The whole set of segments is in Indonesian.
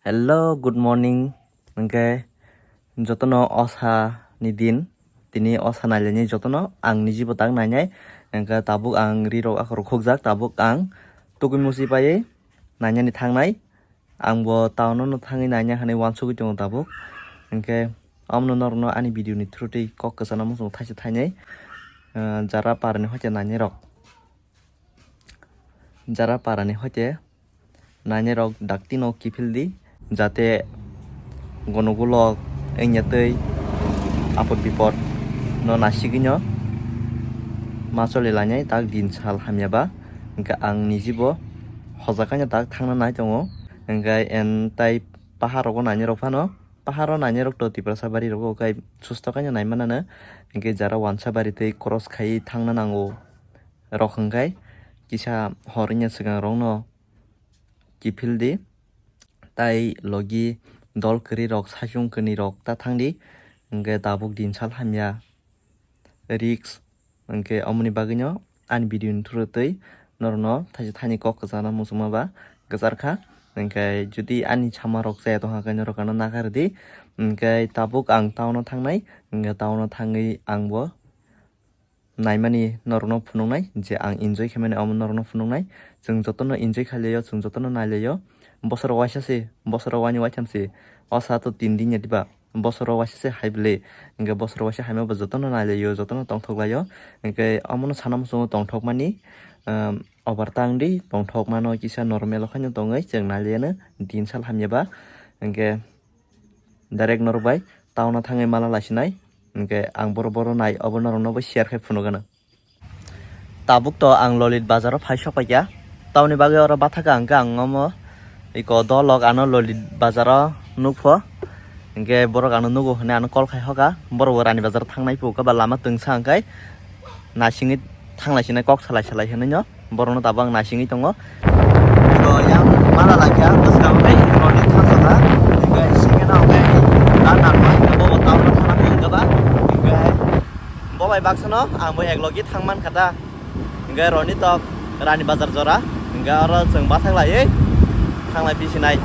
Hello, good morning. Engke jotono osa ni din tini osa nailani jotono ang niji botang nainai engke tabuk ang riro akor khogjak tabuk ang tugui musi paye nainai ni thangnai ang bo town no thangi nainai hane wansugui tongo tabuk engke amno norno ani video ni through tei kok kasana musung thaisi thainai jara parani hoite nainai rok jara parani hoite nainai rok daktino kifildi jate gonogulok engyatei apod bipod no nasigino masole lanai tak din sal hamyaba engka ang nijibo hojakanya tak thangna nai tongo engka en tai pahar rogo nani rok phano paharo nani rok to tiprasa bari rogo kai susto kanya nai manana engke jara wansa bari tei cross khai thangna nango rok hingkai kisa horinya sigang rong no kifildi tai logi dol kri rok sajung kni rok ta thangdi engke tabuk din sal hamya risk engke amoni bagino an video ni through tei norno thaisi thani kok kasana musuma ba gazarkha engke judi ani chama rok jaya tongha kaino rokano nagardi engke tabuk ang town thangnai engke town thangi angbo naimani norno phunungnai je ang enjoy khemani amon norno phunungnai jeng jotono enjoy khaileyo jeng jotono naileyo bosoro waisase bosoro wani waitamse osa to 3 din yadiba bosoro waisase haible engke bosoro waisa haima bo jotono naileyo jotono tongthoklayo engke amono sanam sungo tongthokmani obartangdi tongthokmano kisa normal khaino tongai jeng naileyano din sal hamyaba engke direct norbai town thangai mala lasinai engke ang boro boro nai obono rokno bo share khai phunugano tabuk to ang lolit bazaro phaisok paikya tauni bagui oro bathaka angka ang ngomo iko dolok ano lolit bazaro nukpho engke borok ano nugo hone ano kol khai hoka borok rani bazar thangnai pu ka ba lama tungsa angkai nasingi thanglaisina kok salai salai hinno borono tabang nasingi tongo iko yang mala lagya buskang bai lolit thangsa engke singena angkai dan namai bo taun thana engka ba engke bo bai baksano ang bo eklogi thangman khata engke roni tok rani bazar jora engke oro jeng bathaklai thanglai bisinai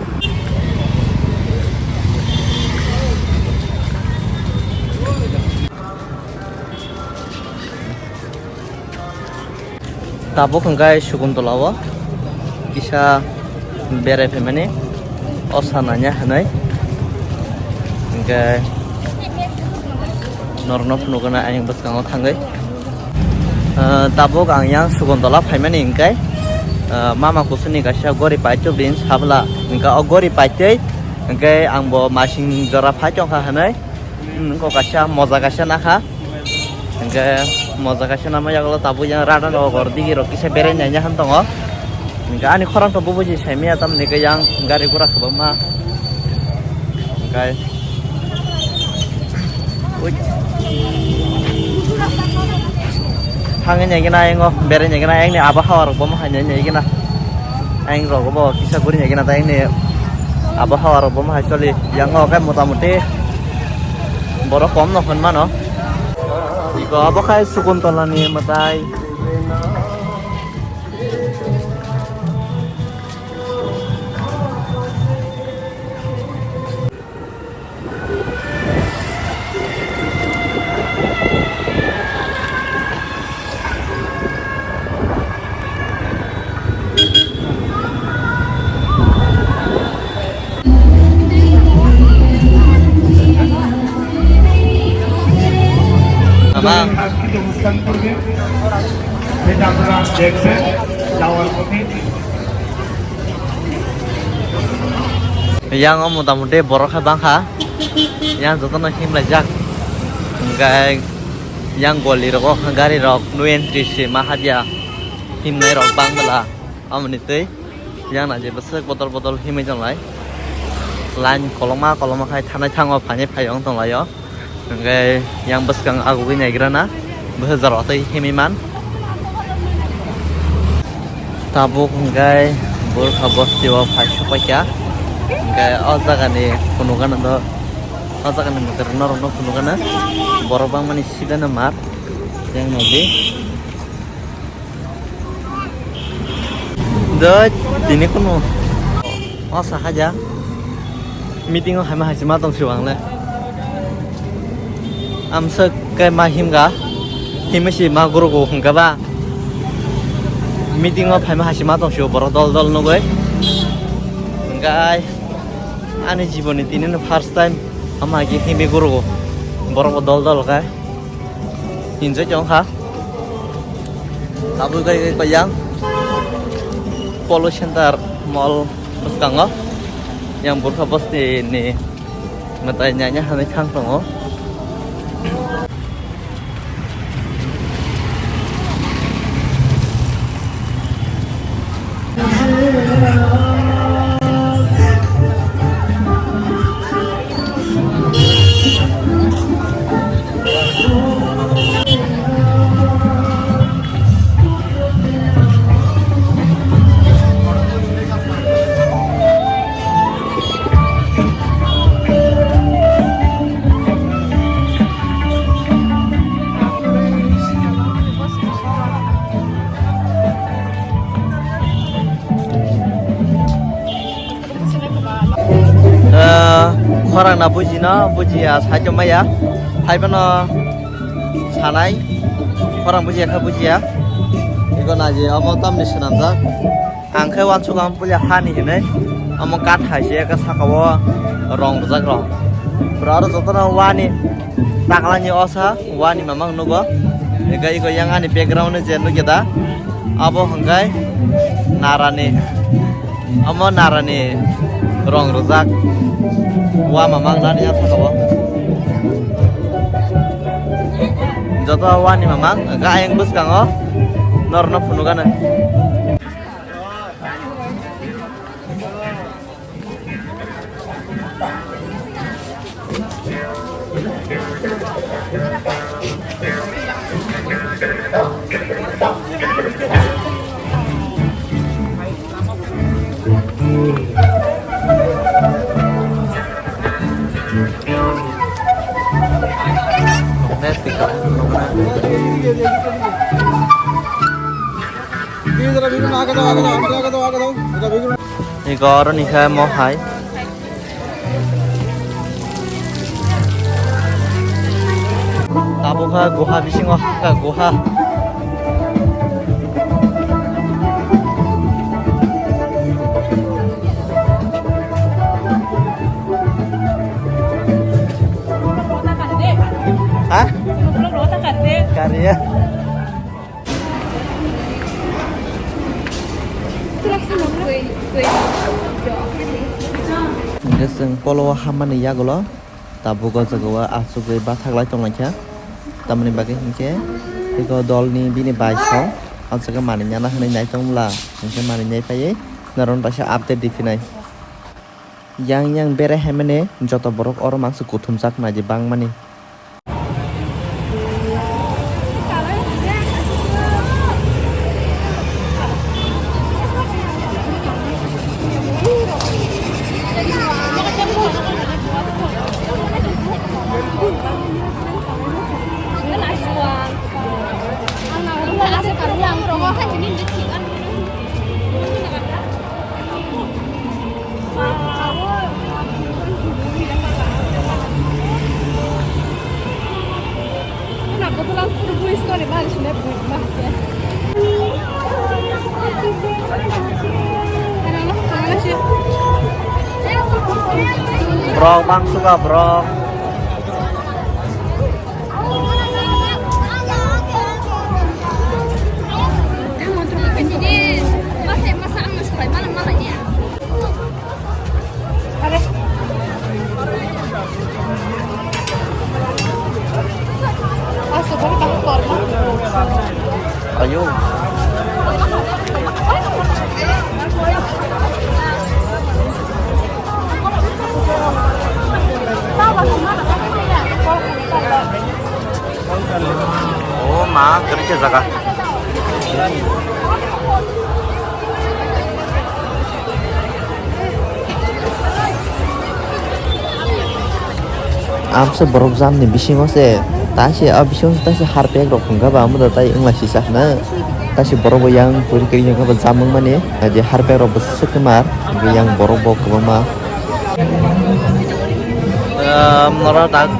tabuk hingkai sukuntolao kisa berai phaimani osananya hanai hingkai norno phunugana ayang baskango thangai tabuk ang yang sukuntola phaimani hingkai mama kusuni kasia gori paito bin sabla hingka o gori paitei hingkai angbo masing jora phaitong kha hanai ko kasia moja kasia nakha hingkai moja kasia nama yaklo tabu yang rada no gordi ro kisa bere nya han tongo hingka ani khorang to bubuji saimia tam ni yang gari gura khobama hingkai hangen yagina engo bere yagina engni abahawar bom hanya yagina eng ro bo kisa guri yagina ta engni abahawar bom haisoli yang o kai motamuti boro kom no honmano iko abokai sukuntolani matai Bang, yang motamuti borok bangha yang jotono himlajak engkai yang goli rok gari rok nu entry si mahadia himnai rok bangbala amni tei yang naje besek botol botol himai jonglai line koloma khai thanai thango phani phayong tonglayo engkai yang beskang agugi naigrana behazar otei himiman tabuk engkai burkha bostiwa phaisok paikya engkai o jagani phunugana do o jagani motor norno phunugana borobang mani sidana mar yang nabi do dini kuno o sahaja meeting hai ma hasi ma tong siwang le amsa kai ma himga himasi ma guru go hungka ba meeting hai ma hasi ma tong siw borok dol dol no goi gai ani jiboni tinin first time ama gi himi guru go borok dol dol kai enjoy jong ha tabu kai yang polo center mall Muskango yang burka bos ni matanya hanya kang tongo orang na buji na buji ya saja maya hai bana sanai orang buji ya buji ya iko na je amo tam ni senam jak angke wan sugam punya hani ini amo kat hai se ka sakawo rong jak rong berarti jotona wani taklani osa wani mamang nugo iko yang ani background je nu kita abo hangkai narani amo narani rong rojak wa mamang nani ya sakawo joto wani mamang ga ayang bus kango norno funugana Iko orang ni kaya mau hai. Tabu kah goha bisingo kah goha. Hah? Karya. Geseng polo haman ya golo tabu go jagawa asugai bathak lai tong lankha tamani bage hinke iko dol ni bini baisho alsaga mani nyana hne nai tongla hinke mani nai paye naron pasha update difinai yang bere hemene joto borok oro mangsu kuthumjak na je bangmani Bro, bang suka bro. Ayo. Oh, ma, kerja zakat. Amsa borok jam ni bisingo se tasi abisong tasi harpek rok hingga ba mu datai engla sisa na tasi borok yang puri kiri yang ka jamang mane je harpek rok besek kemar yang borok bok ma nora dak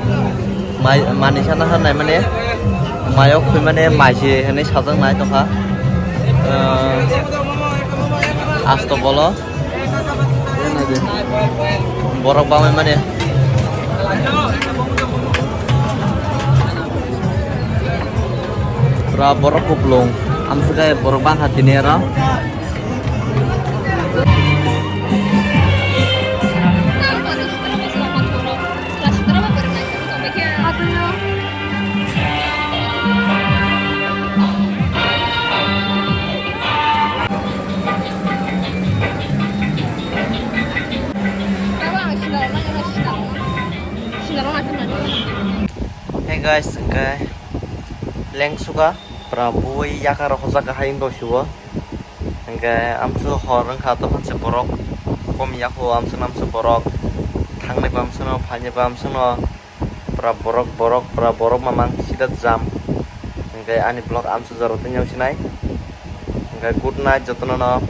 mani sana hanai mane mayok khui mane maisi hene sajang nai tongkha asto bolo borok bamai mane pura borok kuplung amsukai borok bang hatini ra Hey guys, okay. Leng suka Prabu yakar hosaka hain boshuo. Okay, amsu horang khato hanse borok kom yakho amsu namsu borok thangne bamsu no phane bamsu no pra borok mamang sida jam. Okay, ani blog amsu jarote nyau sinai. Okay, good night jotno no.